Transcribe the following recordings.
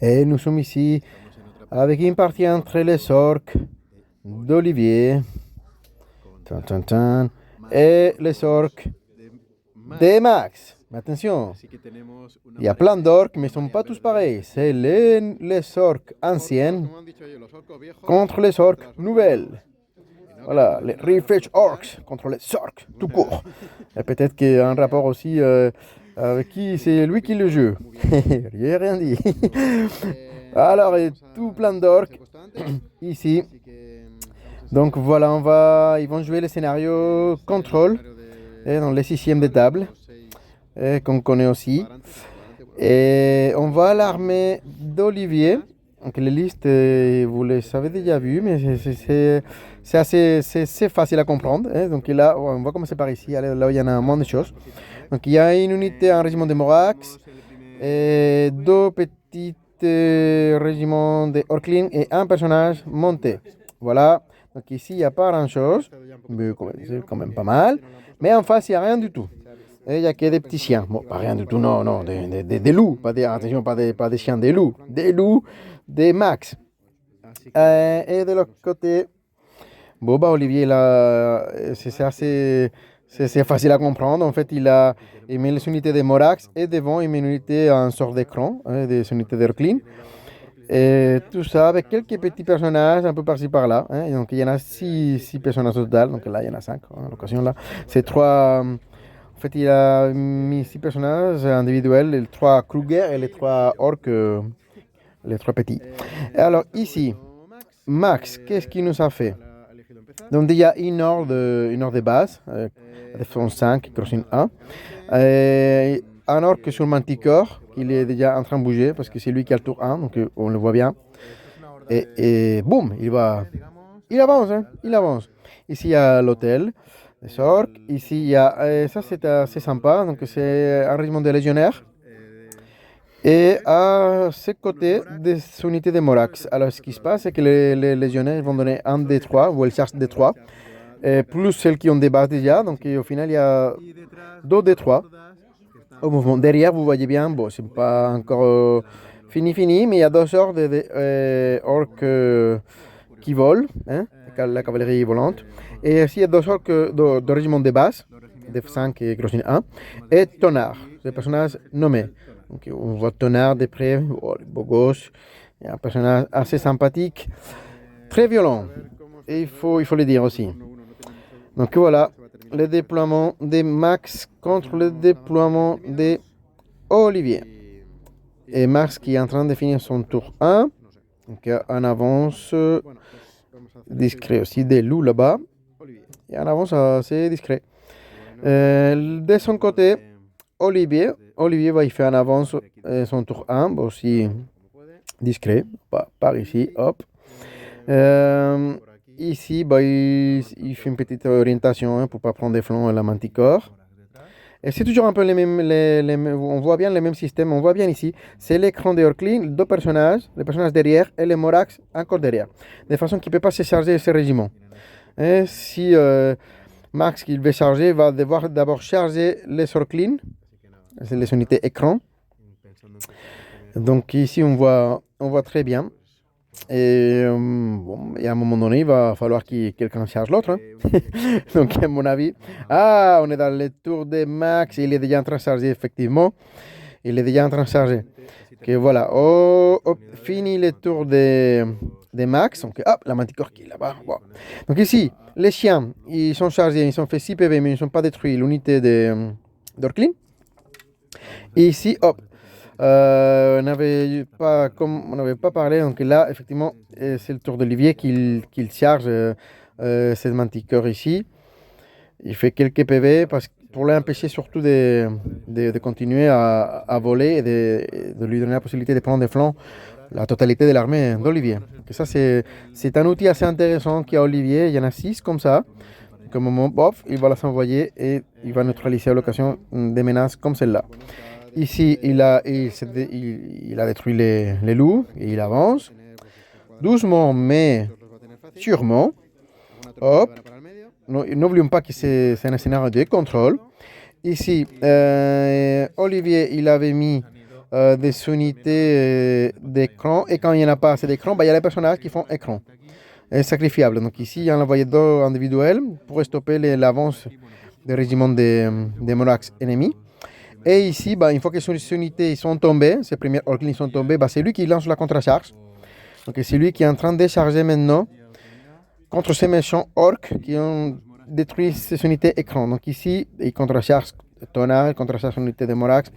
Et nous sommes ici avec une partie entre les orques d'Olivier et les orques de Max. Mais attention, il y a plein d'orques, mais ils ne sont pas tous pareils. C'est les orques anciennes contre les orques nouvelles. Voilà, les Refresh Orcs contre les orques, tout court. Et peut-être qu'il y a un rapport aussi avec qui c'est lui qui le joue. J'ai rien dit. Alors, il y a tout plein d'orques ici. Donc voilà, ils vont jouer le scénario contrôle dans les sixièmes de table, qu'on connaît aussi. Et on va à l'armée d'Olivier. Donc les listes, vous les avez déjà vues, mais c'est facile à comprendre. Donc là, on va commencer par ici. Allez, là, il y en a moins de choses. Donc il y a une unité, un régiment de Morax, et deux petits régiments de Orklin et un personnage monté. Voilà. Donc ici, il n'y a pas grand-chose, mais c'est quand même pas mal. Mais en face, il n'y a rien du tout. Et il n'y a que des petits chiens. Bon, pas rien du tout, non, des loups. Attention, pas des chiens, des loups. Des loups, des max. Et de l'autre côté, bon, bah, Olivier, là, c'est facile à comprendre. En fait, il met les unités de Morax et devant, il met une unité en sort d'écran, des unités d'Orklin. Et tout ça avec quelques petits personnages un peu par-ci par-là. Donc il y en a six personnages au total. Donc là, il y en a 5 à l'occasion là. C'est trois. En fait, il a mis 6 personnages individuels, les 3 Kruger et les 3 orques, les 3 petits. Et alors ici, Max, qu'est-ce qu'il nous a fait? Donc il y a une ordre de base, défense 5, crossing 1. Un orque sur Manticore, qu'il est déjà en train de bouger, parce que c'est lui qui a le tour 1, donc on le voit bien. Et boum, il avance, il avance. Ici, il y a l'hôtel, les orques. Ici, il y a, ça c'est assez sympa, donc c'est un régiment de légionnaires. Et à ce côté, des unités de Morax. Alors, ce qui se passe, c'est que les légionnaires vont donner un D3, ou elles cherchent D3, plus celles qui ont des bases déjà. Donc, au final, il y a 2 D3 au mouvement. Derrière, vous voyez bien, bon, c'est pas encore fini, mais il y a 2 sortes orques qui volent, la cavalerie volante. Et aussi, il y a 2 orques de régiment de base, Def5 et Grossin 1, et Tonard, des personnages nommés. Donc, on voit Tonard de près, beau gosse, il y a un personnage assez sympathique, très violent, et il faut le dire aussi. Donc voilà, le déploiement des Max contre le déploiement des Olivier. Et Max qui est en train de finir son tour 1, donc en avance discret aussi des loups là-bas, et en avance assez discret. De son côté, Olivier va y faire en avance son tour 1, aussi discret, par ici, hop. Ici, il fait une petite orientation pour ne pas prendre des flancs à la Manticore. Et c'est toujours un peu les mêmes, on voit bien les mêmes systèmes, on voit bien ici, c'est l'écran de Orklin, 2 personnages, les personnages derrière et les Morax encore derrière. De façon qu'il ne peut pas se charger de ce régiment. Et si Max qui veut charger va devoir d'abord charger les Orklin, c'est les unités écran. Donc ici on voit très bien. Et bon, et à un moment donné, il va falloir que quelqu'un charge l'autre. Donc, à mon avis, on est dans le tour de Max. Il est déjà en train de charger, effectivement. Il est déjà en train de charger. Okay, voilà. Fini le tour de Max. Donc, hop, la Manticore qui est là-bas. Wow. Donc, ici, les chiens, ils sont chargés. Ils ont fait 6 PV, mais ils ne sont pas détruits. L'unité d'Orklin. Et ici, hop. On n'avait pas parlé, donc là, effectivement, c'est le tour d'Olivier qu'il charge cette Manticore ici. Il fait quelques PV pour l'empêcher surtout de continuer à voler et de lui donner la possibilité de prendre des flancs la totalité de l'armée d'Olivier. Ça, c'est un outil assez intéressant qu'il y a Olivier. Il y en a 6 comme ça. Comme moment, il va les envoyer et il va neutraliser à l'occasion des menaces comme celle-là. Ici, il a détruit les loups et il avance. Doucement, mais sûrement. Hop. N'oublions pas que c'est un scénario de contrôle. Ici, Olivier, il avait mis des unités d'écran. Et quand il n'y en a pas assez d'écran, bah, il y a les personnages qui font écran. Et sacrifiable. Donc ici, il y a un envoyeur individuel pour stopper l'avance des régiments des Morax ennemis. Et ici, bah, une fois que ces unités sont tombées, ces premiers orcs sont tombés, bah, c'est lui qui lance la contre-charge. Donc c'est lui qui est en train de charger maintenant contre ces méchants orcs qui ont détruit ces unités écran. Donc ici, il contre-charge Tonnerre, il contre-charge l'unité de Morax.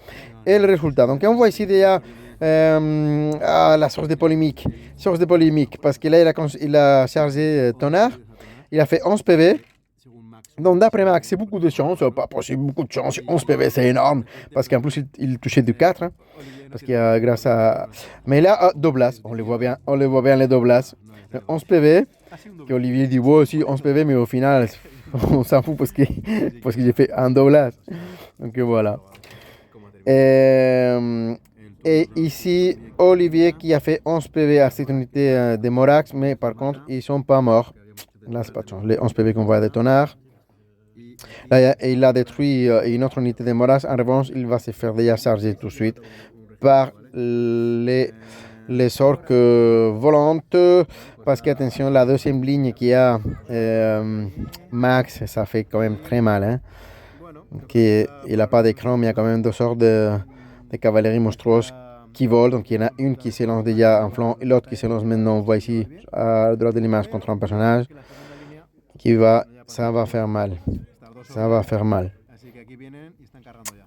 Et le résultat. Donc on voit ici déjà la source de polémique. Source de polémique, parce que là, il a chargé Tonnerre. Il a fait 11 PV. Donc d'après Max, c'est beaucoup de chance, pas possible, beaucoup de chance, 11 PV c'est énorme, parce qu'en plus il touchait du 4, hein, parce qu'il y a grâce à... Mais là, Doblas, on les voit bien les Doblas, 11 PV, que Olivier dit, ouais aussi 11 PV, mais au final, on s'en fout parce que j'ai fait un Doblas, donc voilà. Et ici, Olivier qui a fait 11 PV à cette unité de Morax, mais par contre, ils ne sont pas morts, là c'est pas de chance, les 11 PV qu'on voit de Tonnerre. Là, il a détruit une autre unité de Morax. En revanche, il va se faire déjà charger tout de suite par les orques volantes. Parce qu'attention, la deuxième ligne qui a Max, ça fait quand même très mal. Hein. Il n'a pas d'écran, mais il y a quand même deux sortes de cavalerie monstrueuse qui volent. Donc il y en a une qui se lance déjà en flanc et l'autre qui se lance maintenant. On voit ici à droite de l'image contre un personnage ça va faire mal. Ça va faire mal.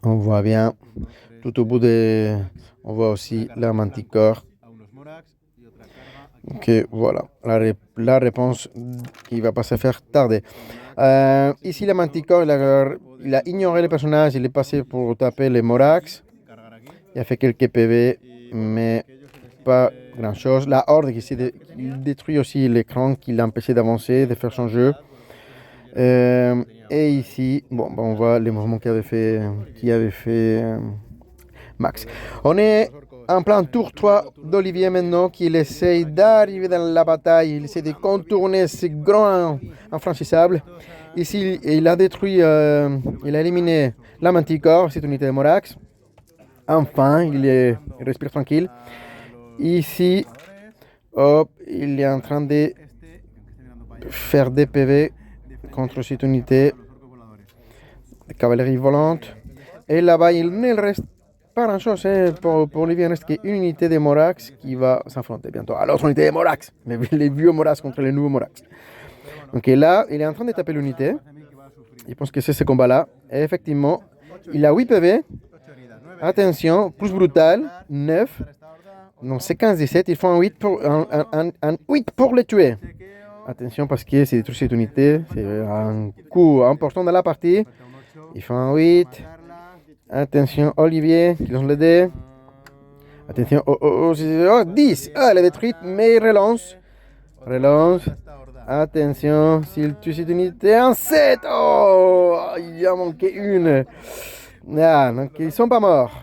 On voit bien. Tout au bout on voit aussi la manticore. Ok, voilà. La réponse qui va pas se faire tarder. Ici, la manticore, il a ignoré les personnages. Il est passé pour taper les Morax. Il a fait quelques PV, mais pas grand chose. La horde qui détruit aussi l'écran, qui l'a empêché d'avancer, de faire son jeu. Et ici, bon, on voit les mouvements qu'avait fait Max. On est en plein tour 3 d'Olivier maintenant, qui essaye d'arriver dans la bataille. Il essaie de contourner ce grand infranchissable. Ici, il a détruit, il a éliminé la manticore, cette unité de Morax. Enfin, il respire tranquille. Ici, hop, il est en train de faire des PV contre cette unité de cavalerie volante. Et là-bas, il ne reste pas grand-chose pour Olivier. Il reste qu'une unité de Morax qui va s'affronter bientôt à l'autre unité de Morax. Les vieux Morax contre les nouveaux Morax. Donc là, il est en train de taper l'unité. Il pense que c'est ce combat-là. Et effectivement, il a 8 PV. Attention, plus brutal, 9. Donc c'est 15-17. Il faut un 8 pour les tuer. Attention parce que c'est détruit cette unité. C'est un coup important de la partie. Il fait un 8. Attention, Olivier qui lance le dé. Attention, 10. Ah, elle est détruite, mais il relance. Attention, s'il tue cette unité, un 7. Oh, il a manqué une. Ah, donc ils sont pas morts.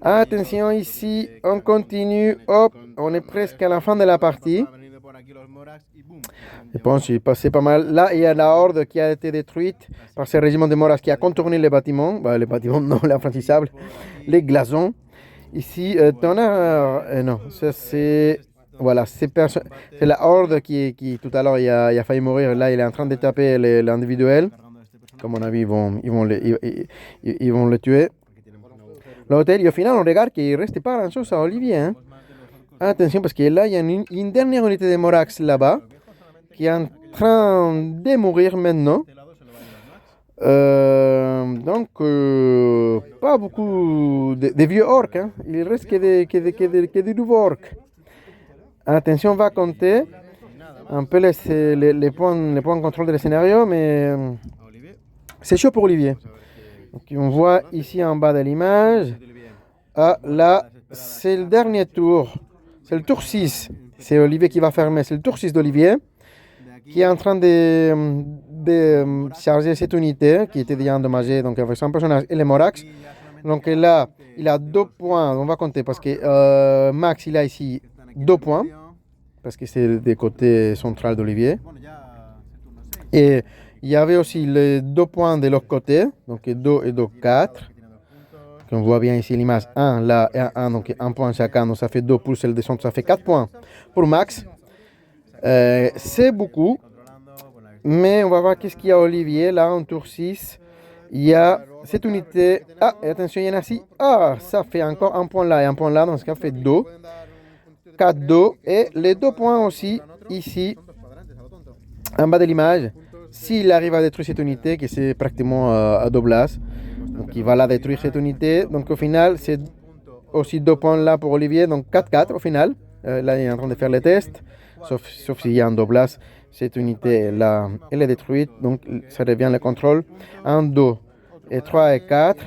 Attention, ici, on continue. Hop, on est presque à la fin de la partie. Je pense qu'il passait pas mal. Là, il y a la horde qui a été détruite par ce régiment de Morax qui a contourné les bâtiments. Les bâtiments, non, les infranchissables. Les glasons. Ici, Tonnerre, non, ça c'est... Voilà, c'est la horde qui tout à l'heure, il a failli mourir. Là, il est en train de taper l'individuel. Comme on a vu, ils vont le tuer. L'hôtel, et au final, on regarde qu'il ne reste pas grand-chose à Olivier. Hein. Attention, parce que là, il y a une dernière unité de Morax là-bas qui est en train de mourir maintenant. Donc, pas beaucoup de vieux orques. Hein. Il reste que des nouveaux orques. Attention, on va compter un peu les points de contrôle du scénario, mais c'est chaud pour Olivier. Donc, on voit ici en bas de l'image. Ah, là, c'est le dernier tour. C'est le tour 6. C'est Olivier qui va fermer. C'est le tour 6 d'Olivier qui est en train de charger cette unité qui était déjà endommagée donc avec son personnage et les Morax. Donc là, il a 2 points. On va compter parce que Max, il a ici 2 points parce que c'est des côtés central d'Olivier. Et il y avait aussi les 2 points de l'autre côté. Donc 2 et 2, 4. On voit bien ici l'image 1, là et 1, donc 1 point chacun, donc ça fait 2 pouces et le descente, ça fait 4 points pour Max. C'est beaucoup, mais on va voir qu'est-ce qu'il y a Olivier, là en tour 6. Il y a cette unité. Ah, et attention, il y en a 6. Ah, ça fait encore un point là et un point là, donc ça fait 2. 4, 2. Et les 2 points aussi, ici, en bas de l'image. S'il arrive à détruire cette unité, que c'est pratiquement à 2 places, donc il va la détruire cette unité. Donc au final, c'est aussi 2 points là pour Olivier, donc 4-4 au final. Là, il est en train de faire les tests, sauf s'il y a un 2 places. Cette unité là, elle est détruite, donc ça devient le contrôle. 1, 2, et 3 et 4.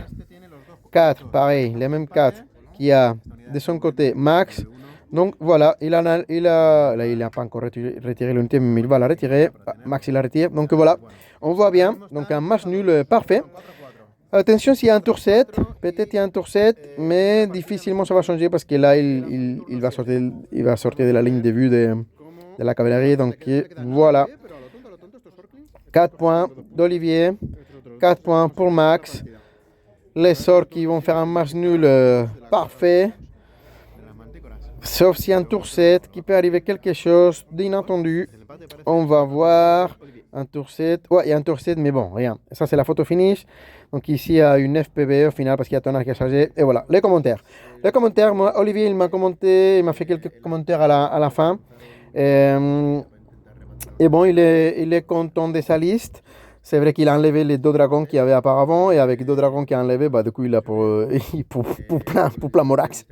4, pareil, les mêmes 4 qu'il y a de son côté Max. Donc voilà, il n'a pas encore retiré l'unité, mais il va la retirer. Max, il la retire. Donc voilà, on voit bien. Donc un match nul parfait. Attention s'il y a un tour 7, peut-être il y a un tour 7, mais difficilement ça va changer parce que là, il va sortir de la ligne de vue de la cavalerie. Donc voilà, 4 points d'Olivier, 4 points pour Max. Les sorts qui vont faire un match nul parfait. Sauf s'il y a un tour 7 qui peut arriver quelque chose d'inattendu. On va voir un tour 7. Ouais, il y a un tour 7, mais bon, rien. Ça, c'est la photo finish. Donc ici, il y a une FPV au final parce qu'il y a tonnerre qui a chargé. Et voilà, les commentaires. Les commentaires, moi, Olivier, il m'a commenté, il m'a fait quelques commentaires à la fin. Et bon, il est content de sa liste. C'est vrai qu'il a enlevé les 2 dragons qu'il y avait auparavant. Et avec 2 dragons qu'il a enlevé, bah, du coup, il a pour plein Morax.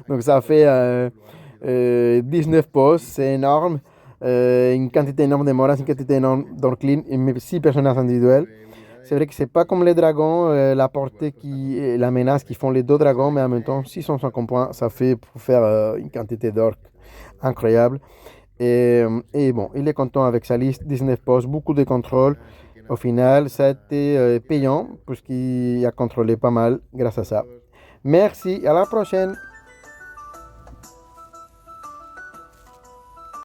Donc ça fait 19 postes, c'est énorme. Une quantité énorme de Morax, une quantité énorme d'Orclin, et 6 personnages individuels. C'est vrai que c'est pas comme les dragons, la portée la menace qui font les 2 dragons, mais en même temps, 650 points, ça fait pour faire une quantité d'orques incroyable. Et bon, il est content avec sa liste, 19 postes, beaucoup de contrôles. Au final, ça a été payant, puisqu'il a contrôlé pas mal grâce à ça. Merci, à la prochaine!